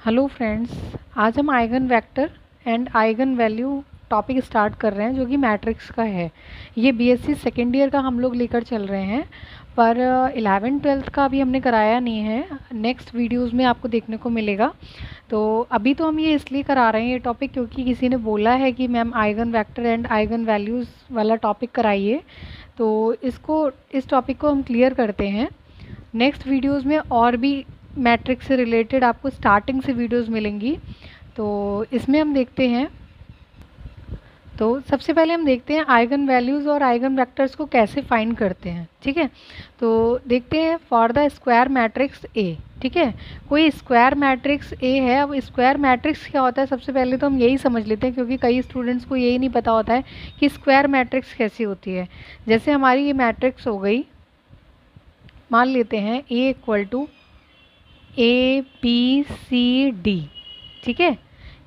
Hello friends, आज हम eigen vector and eigen value topic start कर रहे हैं जो कि मैट्रिक्स का है। ये बीएससी सेकेंड ईयर का हम लोग लेकर चल रहे हैं, पर 11th-12th का अभी हमने कराया नहीं है। नेक्स्ट वीडियोस में आपको देखने को मिलेगा। तो अभी तो हम ये इसलिए करा रहे हैं ये टॉपिक क्योंकि किसी ने बोला है कि ma'am eigen vector and eigen values वाला टॉपिक कराइए, तो इस टॉपिक को हम क्लियर करते हैं। नेक्स्ट वीडियोज़ में और भी मैट्रिक्स से रिलेटेड आपको स्टार्टिंग से वीडियोस मिलेंगी। तो इसमें हम देखते हैं, तो सबसे पहले हम देखते हैं आइगन वैल्यूज़ और आइगन वेक्टर्स को कैसे फाइंड करते हैं। ठीक है, तो देखते हैं for the square matrix A. ठीक है, कोई स्क्वायर मैट्रिक्स ए है। अब स्क्वायर मैट्रिक्स क्या होता है, सबसे पहले तो हम यही समझ लेते हैं क्योंकि कई स्टूडेंट्स को यही नहीं पता होता है कि स्क्वायर मैट्रिक्स कैसी होती है। जैसे हमारी ये मैट्रिक्स हो गई, मान लेते हैं ए इक्वल टू ABCD। ठीक है,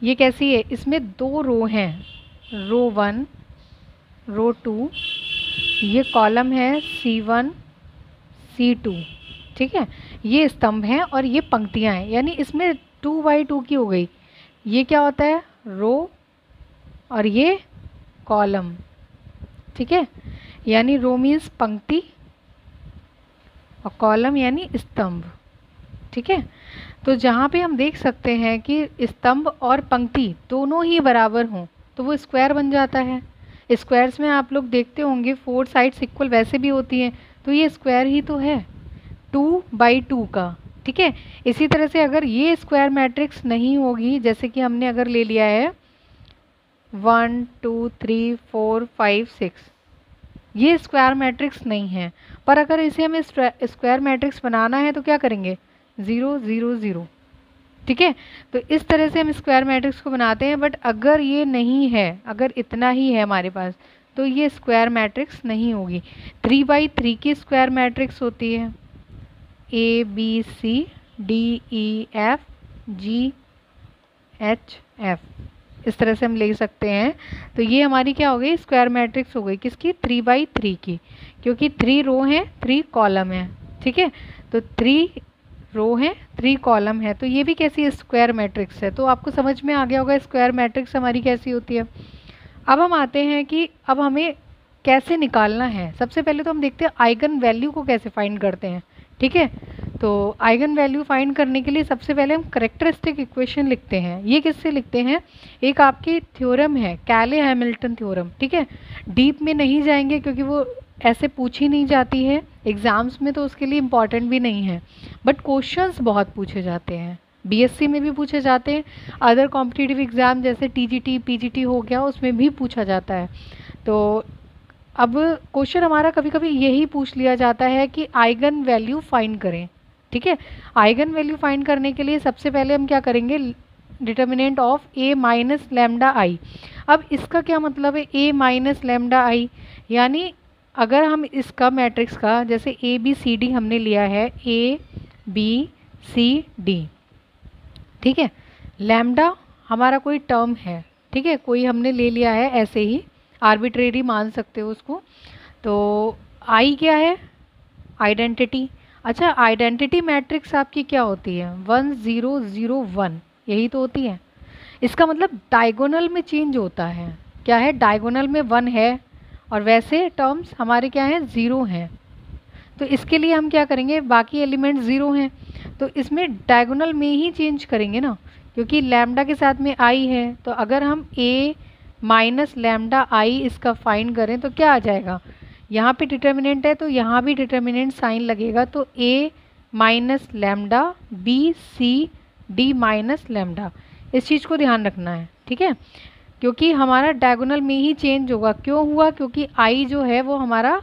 ये कैसी है, इसमें दो रो हैं, रो 1 रो 2, ये कॉलम है C1 C2। ठीक है, ये स्तंभ हैं और ये पंक्तियां हैं, यानी इसमें 2x2 की हो गई। ये क्या होता है, रो और ये कॉलम। ठीक है, यानी रो मीन्स पंक्ति और कॉलम यानी स्तंभ। ठीक है, तो जहाँ पे हम देख सकते हैं कि स्तंभ और पंक्ति दोनों ही बराबर हों तो वो स्क्वायर बन जाता है। स्क्वायर्स में आप लोग देखते होंगे 4 साइड्स इक्वल वैसे भी होती हैं, तो ये स्क्वायर ही तो है 2x2 का। ठीक है, इसी तरह से अगर ये स्क्वायर मैट्रिक्स नहीं होगी, जैसे कि हमने अगर ले लिया है 1 2 3 4 5 6, ये स्क्वायर मैट्रिक्स नहीं है। पर अगर इसे हमें स्क्वायर मैट्रिक्स बनाना है तो क्या करेंगे, 0 0 0। ठीक है, तो इस तरह से हम स्क्वायर मैट्रिक्स को बनाते हैं। बट अगर ये नहीं है, अगर इतना ही है हमारे पास, तो ये स्क्वायर मैट्रिक्स नहीं होगी। 3x3 की स्क्वायर मैट्रिक्स होती है, ABCDEFGHF, इस तरह से हम ले सकते हैं। तो ये हमारी क्या हो गई, स्क्वायर मैट्रिक्स हो गई, किसकी, 3x3 की, क्योंकि 3 रो हैं 3 कॉलम हैं। ठीक है, तो 3 रो है 3 कॉलम है, तो ये भी कैसी स्क्वायर मैट्रिक्स है। तो आपको समझ में आ गया होगा स्क्वायर मैट्रिक्स हमारी कैसी होती है। अब हम आते हैं कि अब हमें कैसे निकालना है। सबसे पहले तो हम देखते हैं आइगन वैल्यू को कैसे फाइंड करते हैं। ठीक है, तो आइगन वैल्यू फाइंड करने के लिए सबसे पहले हम कैरेक्टरिस्टिक इक्वेशन लिखते हैं। ये किससे लिखते हैं, एक आपकी थ्योरम है, कैले हैमिल्टन थ्योरम। ठीक है, डीप में नहीं जाएंगे क्योंकि वो ऐसे पूछी नहीं जाती है एग्ज़ाम्स में, तो उसके लिए इम्पॉर्टेंट भी नहीं है। बट क्वेश्चंस बहुत पूछे जाते हैं, बीएससी में भी पूछे जाते हैं, अदर कॉम्पिटिटिव एग्ज़ाम जैसे टीजीटी पीजीटी हो गया उसमें भी पूछा जाता है। तो अब क्वेश्चन हमारा कभी कभी यही पूछ लिया जाता है कि आइगन वैल्यू फाइंड करें। ठीक है, आइगन वैल्यू फाइंड करने के लिए सबसे पहले हम क्या करेंगे, determinant of A minus lambda I. अब इसका क्या मतलब है, A माइनस लैम्डा आई, यानी अगर हम इसका मैट्रिक्स का जैसे ABCD हमने लिया है, ABCD। ठीक है, लैम्डा हमारा कोई टर्म है। ठीक है, कोई हमने ले लिया है, ऐसे ही आर्बिट्रेरी मान सकते हो उसको। तो आई क्या है, आइडेंटिटी। अच्छा, आइडेंटिटी मैट्रिक्स आपकी क्या होती है, 1 0 0 1, यही तो होती है। इसका मतलब डायगोनल में चेंज होता है, क्या है, डायगोनल में 1 है और वैसे टर्म्स हमारे क्या हैं, 0 हैं। तो इसके लिए हम क्या करेंगे, बाकी एलिमेंट 0 हैं, तो इसमें डायगोनल में ही चेंज करेंगे ना, क्योंकि लैम्डा के साथ में आई है। तो अगर हम A माइनस लैम्डा आई इसका फाइंड करें तो क्या आ जाएगा, यहाँ पे डिटर्मिनेंट है तो यहाँ भी डिटर्मिनेंट साइन लगेगा, तो A minus lambda BCD minus lambda, इस चीज़ को ध्यान रखना है। ठीक है, क्योंकि हमारा डायगोनल में ही चेंज होगा। क्यों हुआ, क्योंकि आई जो है वो हमारा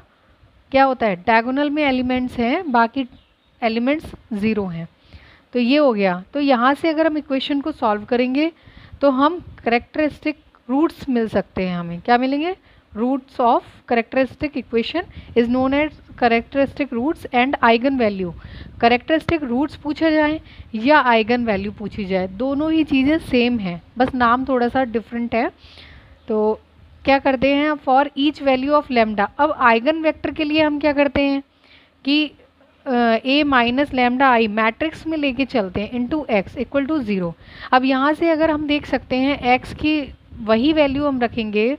क्या होता है, डायगोनल में एलिमेंट्स हैं, बाकी एलिमेंट्स 0 हैं। तो ये हो गया। तो यहाँ से अगर हम इक्वेशन को सॉल्व करेंगे तो हम करेक्टरिस्टिक रूट्स मिल सकते हैं, हमें क्या मिलेंगे, roots of characteristic equation is known as characteristic roots and eigen value. Characteristic roots पूछा जाए या आइगन वैल्यू पूछी जाए, दोनों ही चीज़ें सेम हैं, बस नाम थोड़ा सा डिफरेंट है। तो क्या करते हैं, for each value of lambda. अब आइगन वेक्टर के लिए हम क्या करते हैं कि ए माइनस लैम्डा आई मैट्रिक्स में लेके चलते हैं इंटू एक्स इक्वल टू 0। अब यहाँ से अगर हम देख सकते हैं एक्स की वही वैल्यू हम रखेंगे,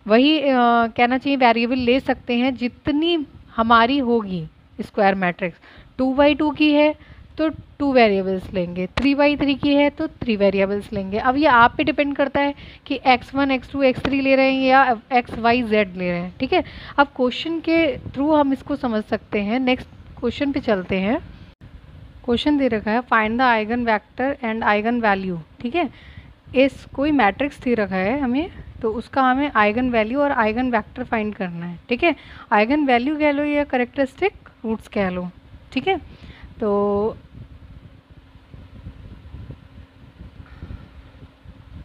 वही कहना चाहिए वेरिएबल ले सकते हैं जितनी हमारी होगी स्क्वायर मैट्रिक्स। 2x2 की है तो 2 वेरिएबल्स लेंगे, 3x3 की है तो 3 वेरिएबल्स लेंगे। अब ये आप पे डिपेंड करता है कि x1 x2 x3 ले रहे हैं या x y z ले रहे हैं, ठीक है। अब क्वेश्चन के थ्रू हम इसको समझ सकते हैं। नेक्स्ट क्वेश्चन पे चलते हैं। क्वेश्चन दे रखा है find the eigen vector and eigen value, ठीक है। इस कोई मैट्रिक्स दे रखा है हमें, तो उसका हमें आइगन वैल्यू और आइगन वेक्टर फाइंड करना है, ठीक है। आइगन वैल्यू कह लो या कैरेक्टरिस्टिक रूट्स कह लो, ठीक है। तो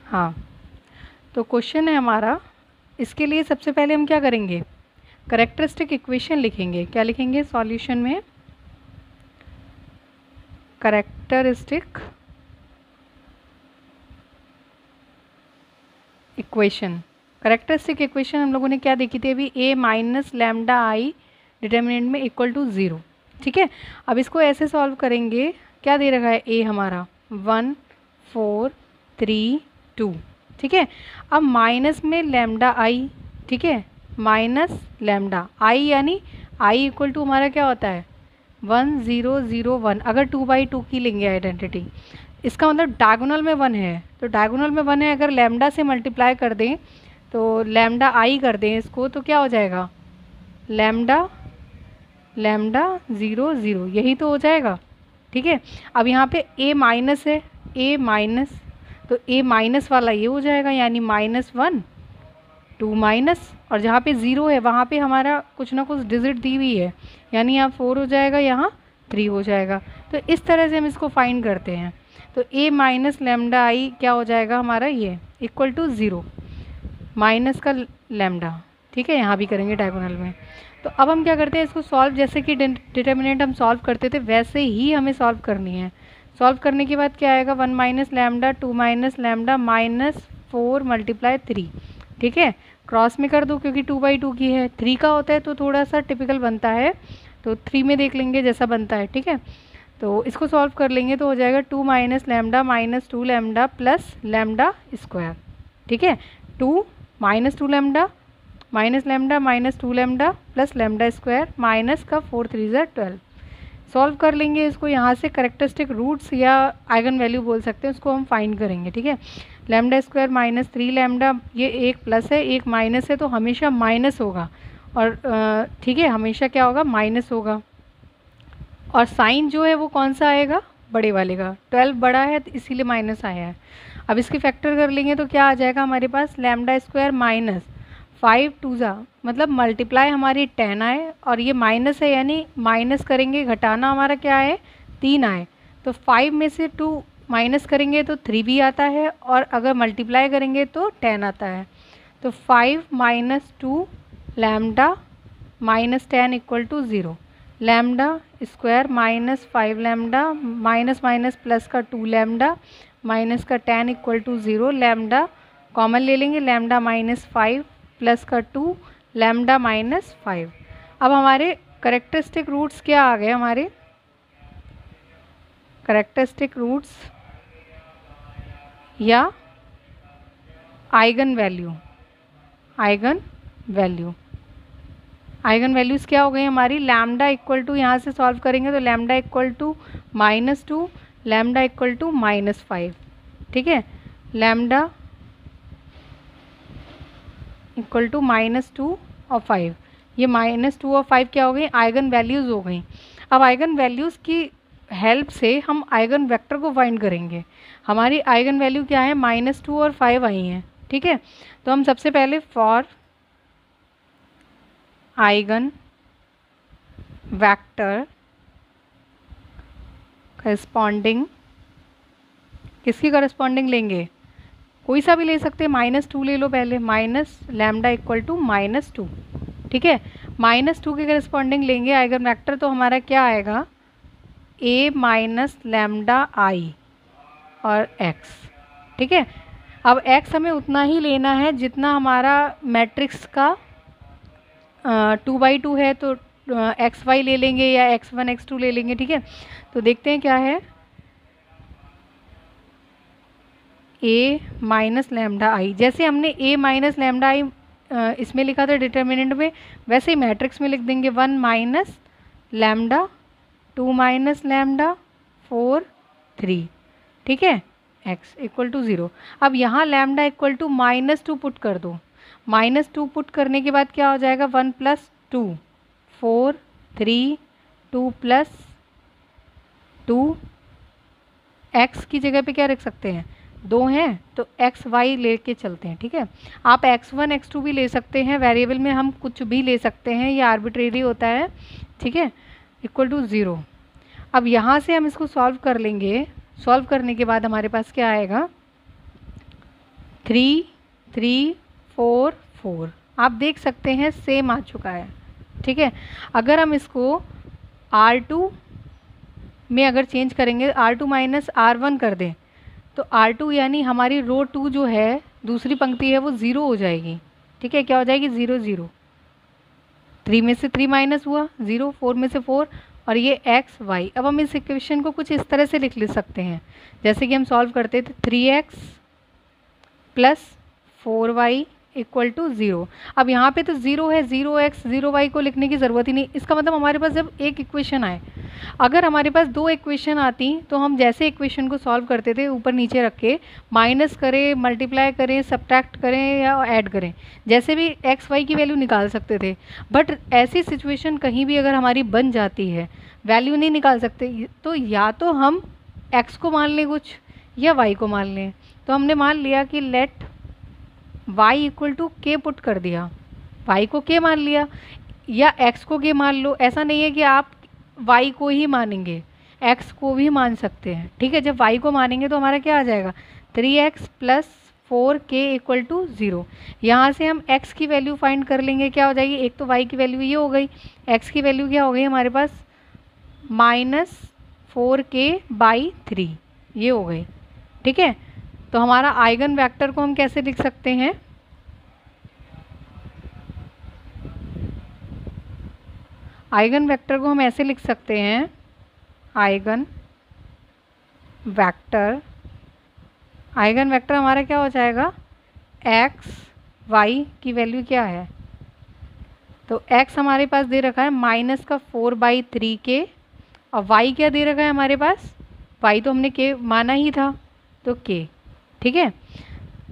हाँ, तो क्वेश्चन है हमारा, इसके लिए सबसे पहले हम क्या करेंगे, कैरेक्टरिस्टिक इक्वेशन लिखेंगे। क्या लिखेंगे सॉल्यूशन में, कैरेक्टरिस्टिक इक्वेशन। कैरेक्टरिस्टिक इक्वेशन हम लोगों ने क्या देखी थी अभी, ए माइनस लैम्डा आई डिटर्मिनेंट में इक्वल टू 0, ठीक है। अब इसको ऐसे सॉल्व करेंगे, क्या दे रखा है ए हमारा 1 4 3 2, ठीक है। अब माइनस में लैम्डा आई, ठीक है, माइनस लैम्डा आई यानी आई इक्वल टू हमारा क्या होता है 1 0 0 1। अगर 2/2 की लेंगे आइडेंटिटी, इसका मतलब डायगोनल में 1 है, तो डायगोनल में 1 है, अगर लैम्डा से मल्टीप्लाई कर दें तो लैम्डा आई कर दें इसको, तो क्या हो जाएगा लैम्डा लैम्डा 0 0, यही तो हो जाएगा, ठीक है। अब यहाँ पे ए माइनस है, ए माइनस, तो ए माइनस वाला ये हो जाएगा यानी -1 2 माइनस, और जहाँ पे 0 है वहाँ पे हमारा कुछ ना कुछ डिजिट दी हुई है, यानी यहाँ 4 हो जाएगा, यहाँ 3 हो जाएगा। तो इस तरह से हम इसको फाइंड करते हैं। तो ए माइनस लैम्डा आई क्या हो जाएगा हमारा ये इक्वल टू 0 माइनस का लैम्डा, ठीक है, यहाँ भी करेंगे डायगोनल में। तो अब हम क्या करते हैं इसको सॉल्व, जैसे कि डिटर्मिनेंट हम सॉल्व करते थे वैसे ही हमें सॉल्व करनी है। सॉल्व करने के बाद क्या आएगा 1 minus lambda 2 minus lambda -4 multiply 3, ठीक है। क्रॉस में कर दो क्योंकि 2/2 की है, 3 का होता है तो थोड़ा सा टिपिकल बनता है, तो 3 में देख लेंगे जैसा बनता है, ठीक है। तो इसको सॉल्व कर लेंगे तो हो जाएगा 2 minus lambda -2 lambda plus lambda square, ठीक है। 2 -2 lambda minus lambda -2 lambda plus lambda square minus का 4 3 12। सॉल्व कर लेंगे इसको, यहाँ से कैरेक्टरिस्टिक रूट्स या आइगन वैल्यू बोल सकते हैं, उसको हम फाइंड करेंगे, ठीक है। लैम्डा स्क्वायर -3 लैम्डा, ये एक प्लस है एक माइनस है, तो हमेशा माइनस होगा, और ठीक है हमेशा क्या होगा माइनस होगा, और साइन जो है वो कौन सा आएगा बड़े वाले का, 12 बड़ा है तो इसीलिए माइनस आया है। अब इसकी फैक्टर कर लेंगे तो क्या आ जाएगा हमारे पास लैम्डा स्क्वायर -5 2 मतलब मल्टीप्लाई हमारी 10 आए, और ये माइनस है यानी माइनस करेंगे घटाना हमारा क्या है 3 आए, तो 5 में से 2 माइनस करेंगे तो 3 भी आता है, और अगर मल्टीप्लाई करेंगे तो 10 आता है। तो 5 - 2 lambda -10 equal to 0, lambda square -5 lambda minus minus plus का 2 लैम्डा माइनस का 10 इक्वल टू 0, लैम्डा कॉमन ले लेंगे, लैम्डा -5 प्लस का 2 लैम्डा -5। अब हमारे कैरेक्टरिस्टिक रूट्स क्या आ गए, हमारे कैरेक्टरिस्टिक रूट्स या eigen value, eigen value, eigen values क्या हो गई हमारी, लैम्डा इक्वल टू, यहाँ से सॉल्व करेंगे तो lambda equal to -2 lambda equal to -5, ठीक है। लैम्डा इक्वल टू -2 और 5, ये -2 और 5 क्या हो गई आइगन वैल्यूज़ हो गई। अब आइगन वैल्यूज़ की हेल्प से हम आइगन वेक्टर को फाइंड करेंगे। हमारी आइगन वैल्यू क्या है -2 और 5 आई हैं, ठीक है। तो हम सबसे पहले फॉर आइगन वेक्टर करस्पॉन्डिंग, किसकी करस्पॉन्डिंग लेंगे, कोई सा भी ले सकते हैं, -2 ले लो पहले, माइनस लैम्डा इक्वल टू -2, ठीक है। -2 के करस्पॉन्डिंग लेंगे आइगन वेक्टर, तो हमारा क्या आएगा a माइनस लैम्डा आई और x, ठीक है। अब x हमें उतना ही लेना है जितना हमारा मैट्रिक्स का 2/2 है, तो एक्स वाई ले लेंगे या एक्स वन एक्स टू ले लेंगे, ठीक है। तो देखते हैं क्या है, ए माइनस लैम्डा आई, जैसे हमने ए माइनस लैम्डा आई इसमें लिखा था डिटर्मिनेंट में, वैसे ही मैट्रिक्स में लिख देंगे 1 माइनस लैम्डा 2 माइनस लैम्डा 4 3, ठीक है, x इक्वल टू 0। अब यहाँ लैम्डा इक्वल टू -2 पुट कर दो, -2 पुट करने के बाद क्या हो जाएगा 1 + 2 4 3 2 + 2, x की जगह पे क्या रख सकते हैं 2 हैं तो एक्स वाई लेके चलते हैं, ठीक है। आप x1 x2 भी ले सकते हैं, वेरिएबल में हम कुछ भी ले सकते हैं, ये आर्बिट्रेरी होता है, ठीक है, इक्वल टू 0। अब यहाँ से हम इसको सॉल्व कर लेंगे, सॉल्व करने के बाद हमारे पास क्या आएगा 3 3 4 4, आप देख सकते हैं सेम आ चुका है, ठीक है। अगर हम इसको R2 में अगर चेंज करेंगे, R2 माइनस R1 कर दें तो R2 यानी हमारी रो 2 जो है दूसरी पंक्ति है वो 0 हो जाएगी, ठीक है। क्या हो जाएगी 0 0, 3 में से 3 माइनस हुआ 0, 4 में से 4, और ये एक्स वाई। अब हम इस इक्वेशन को कुछ इस तरह से लिख सकते हैं, जैसे कि हम सॉल्व करते थे 3x + 4y इक्वल टू 0। अब यहाँ पे तो 0 है, 0x 0y को लिखने की ज़रूरत ही नहीं, इसका मतलब हमारे पास जब एक इक्वेशन आए, अगर हमारे पास 2 इक्वेशन आती तो हम जैसे इक्वेशन को सॉल्व करते थे ऊपर नीचे रख के माइनस करें, मल्टीप्लाई करें, सब्ट्रैक्ट करें या ऐड करें, जैसे भी एक्स वाई की वैल्यू निकाल सकते थे। बट ऐसी सिचुएशन कहीं भी अगर हमारी बन जाती है, वैल्यू नहीं निकाल सकते, तो या तो हम एक्स को मान लें कुछ या वाई को मान लें। तो हमने मान लिया कि लेट y इक्वल टू के पुट कर दिया, y को k मान लिया या x को k मान लो। ऐसा नहीं है कि आप y को ही मानेंगे, x को भी मान सकते हैं, ठीक है। जब y को मानेंगे तो हमारा क्या आ जाएगा 3x + 4k इक्वल टू 0। यहाँ से हम x की वैल्यू फाइंड कर लेंगे, क्या हो जाएगी, एक तो y की वैल्यू ये हो गई, x की वैल्यू क्या हो गई हमारे पास -4k/3 ये हो गई, ठीक है। तो हमारा आइगन वेक्टर को हम कैसे लिख सकते हैं, आइगन वेक्टर को हम ऐसे लिख सकते हैं, आइगन वेक्टर हमारा क्या हो जाएगा x y की वैल्यू क्या है, तो x हमारे पास दे रखा है -4/3k और y क्या दे रखा है हमारे पास, y तो हमने k माना ही था तो k, ठीक है।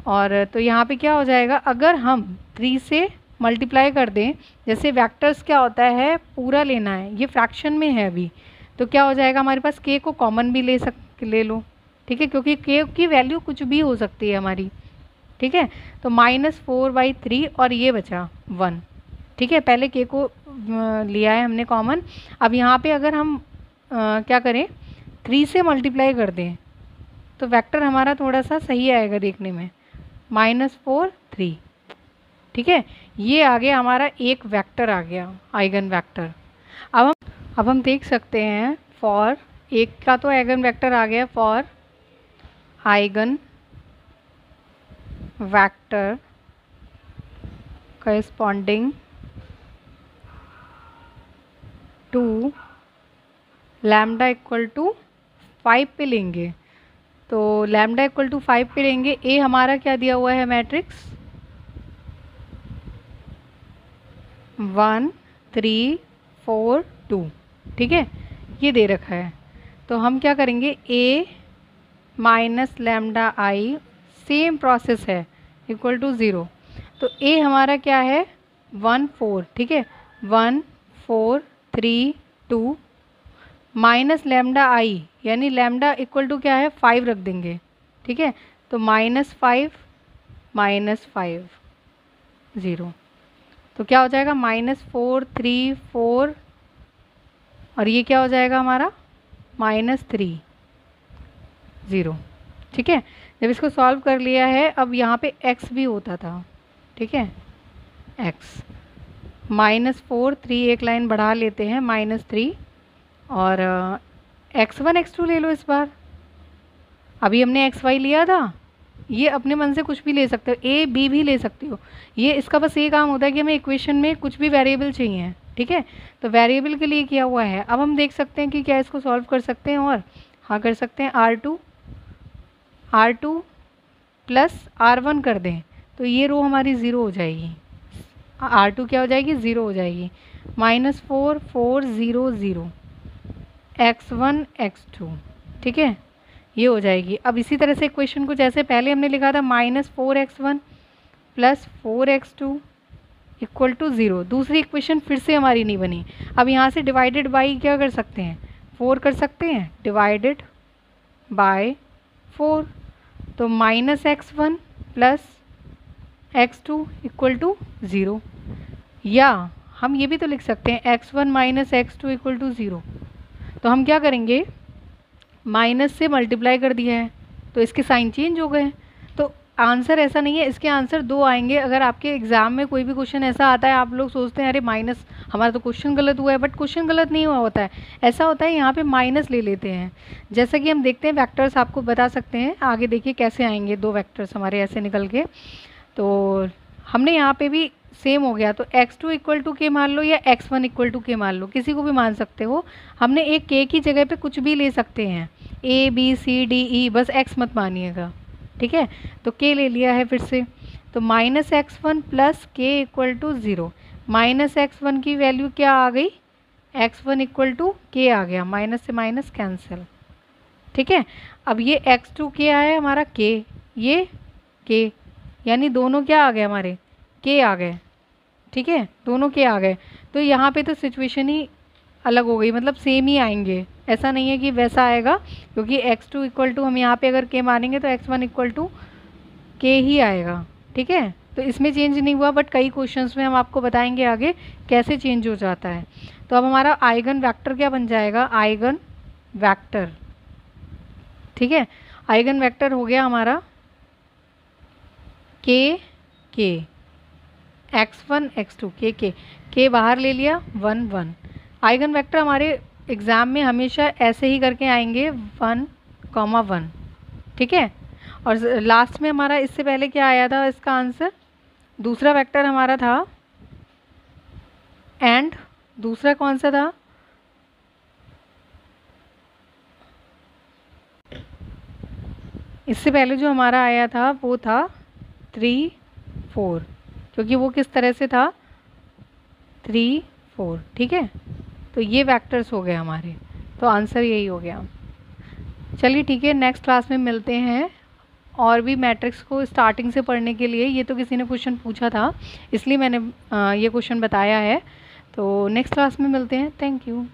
और तो यहाँ पे क्या हो जाएगा, अगर हम 3 से मल्टीप्लाई कर दें, जैसे वेक्टर्स क्या होता है पूरा लेना है, ये फ्रैक्शन में है अभी, तो क्या हो जाएगा हमारे पास k को कॉमन भी ले लो, ठीक है, क्योंकि k की वैल्यू कुछ भी हो सकती है हमारी, ठीक है। तो -4/3 और ये बचा 1, ठीक है, पहले k को लिया है हमने कॉमन। अब यहाँ पे अगर हम क्या करें 3 से मल्टीप्लाई कर दें तो वेक्टर हमारा थोड़ा सा सही आएगा देखने में, -4 3, ठीक है। ये आ गया हमारा एक वेक्टर आ गया आइगन वेक्टर। अब हम देख सकते हैं फॉर एक का तो आइगन वेक्टर आ गया, for eigen vector corresponding to lambda equal to 5 पे लेंगे, तो लैम्डा इक्वल टू 5 पे लेंगे। ए हमारा क्या दिया हुआ है मैट्रिक्स 1 3 4 2, ठीक है, ये दे रखा है। तो हम क्या करेंगे a minus lambda I, same process है, इक्वल टू 0। तो a हमारा क्या है 1 4, ठीक है, 1 4 3 2 माइनस लैम्डा आई, यानी लैम्डा इक्वल टू क्या है 5 रख देंगे, ठीक है। तो -5 -5 0, तो क्या हो जाएगा -4 3 4 और ये क्या हो जाएगा हमारा -3 0, ठीक है। जब इसको सॉल्व कर लिया है, अब यहाँ पे x भी होता था, ठीक है, x -4 3 एक लाइन बढ़ा लेते हैं -3 और x1 x2 ले लो इस बार। अभी हमने एक्स वाई लिया था, ये अपने मन से कुछ भी ले सकते हो, ए बी भी ले सकते हो। ये इसका बस ये काम होता है कि हमें इक्वेशन में कुछ भी वेरिएबल चाहिए, ठीक ठीक है। तो वेरिएबल के लिए किया हुआ है। अब हम देख सकते हैं कि क्या इसको सॉल्व कर सकते हैं, और हाँ कर सकते हैं। R2 प्लस R1 कर दें तो ये रो हमारी ज़ीरो हो जाएगी। R2 क्या हो जाएगी, ज़ीरो हो जाएगी। -4 4 0 0 x1 x2, ठीक है, ये हो जाएगी। अब इसी तरह से इक्वेशन को जैसे पहले हमने लिखा था -4x1 plus 4x2 equal to 0, दूसरी इक्वेशन फिर से हमारी नहीं बनी। अब यहाँ से डिवाइडेड बाई क्या कर सकते हैं, 4 कर सकते हैं, डिवाइडेड बाय 4, तो -x1 plus x2 equal to 0, या हम ये भी तो लिख सकते हैं x1 minus x2 equal to 0। तो हम क्या करेंगे, माइनस से मल्टीप्लाई कर दिया है तो इसके साइन चेंज हो गए। तो आंसर ऐसा नहीं है, इसके आंसर 2 आएंगे। अगर आपके एग्जाम में कोई भी क्वेश्चन ऐसा आता है, आप लोग सोचते हैं अरे माइनस, हमारा तो क्वेश्चन गलत हुआ है, बट क्वेश्चन गलत नहीं हुआ होता है। ऐसा होता है यहाँ पे माइनस ले लेते हैं। जैसा कि हम देखते हैं वेक्टर्स आपको बता सकते हैं, आगे देखिए कैसे आएंगे 2 वेक्टर्स हमारे ऐसे निकल के। तो हमने यहाँ पे भी सेम हो गया, तो x2 इक्वल टू के मान लो या x1 इक्वल टू के मान लो, किसी को भी मान सकते हो। हमने एक k की जगह पे कुछ भी ले सकते हैं, a b c d e, बस x मत मानिएगा, ठीक है। तो k ले लिया है फिर से, तो -x1 प्लस के इक्वल टू 0। -x1 की वैल्यू क्या आ गई, x1 इक्वल टू के आ गया, माइनस से माइनस कैंसिल, ठीक है। अब ये x2 क्या है हमारा k, ये k, यानी दोनों क्या आ गए हमारे, के आ गए, ठीक है, दोनों के आ गए। तो यहाँ पे तो सिचुएशन ही अलग हो गई, मतलब सेम ही आएंगे, ऐसा नहीं है कि वैसा आएगा, क्योंकि x2 इक्वल टू हम यहाँ पे अगर के मानेंगे तो x1 इक्वल टू के ही आएगा, ठीक है। तो इसमें चेंज नहीं हुआ, बट कई क्वेश्चंस में हम आपको बताएंगे आगे कैसे चेंज हो जाता है। तो अब हमारा आइगन वेक्टर क्या बन जाएगा, आइगन वेक्टर, ठीक है। आइगन वेक्टर हो गया हमारा के x1 x2 के बाहर ले लिया 1 1। आइगन वेक्टर हमारे एग्ज़ाम में हमेशा ऐसे ही करके आएंगे 1, 1, ठीक है। और लास्ट में हमारा इससे पहले क्या आया था, इसका आंसर दूसरा वेक्टर हमारा था, एंड दूसरा कौन सा था, इससे पहले जो हमारा आया था वो था 3 4, क्योंकि वो किस तरह से था 3 4, ठीक है। तो ये वेक्टर्स हो गए हमारे, तो आंसर यही हो गया। चलिए ठीक है, नेक्स्ट क्लास में मिलते हैं। और भी मैट्रिक्स को स्टार्टिंग से पढ़ने के लिए, ये तो किसी ने क्वेश्चन पूछा था इसलिए मैंने ये क्वेश्चन बताया है। तो नेक्स्ट क्लास में मिलते हैं, थैंक यू।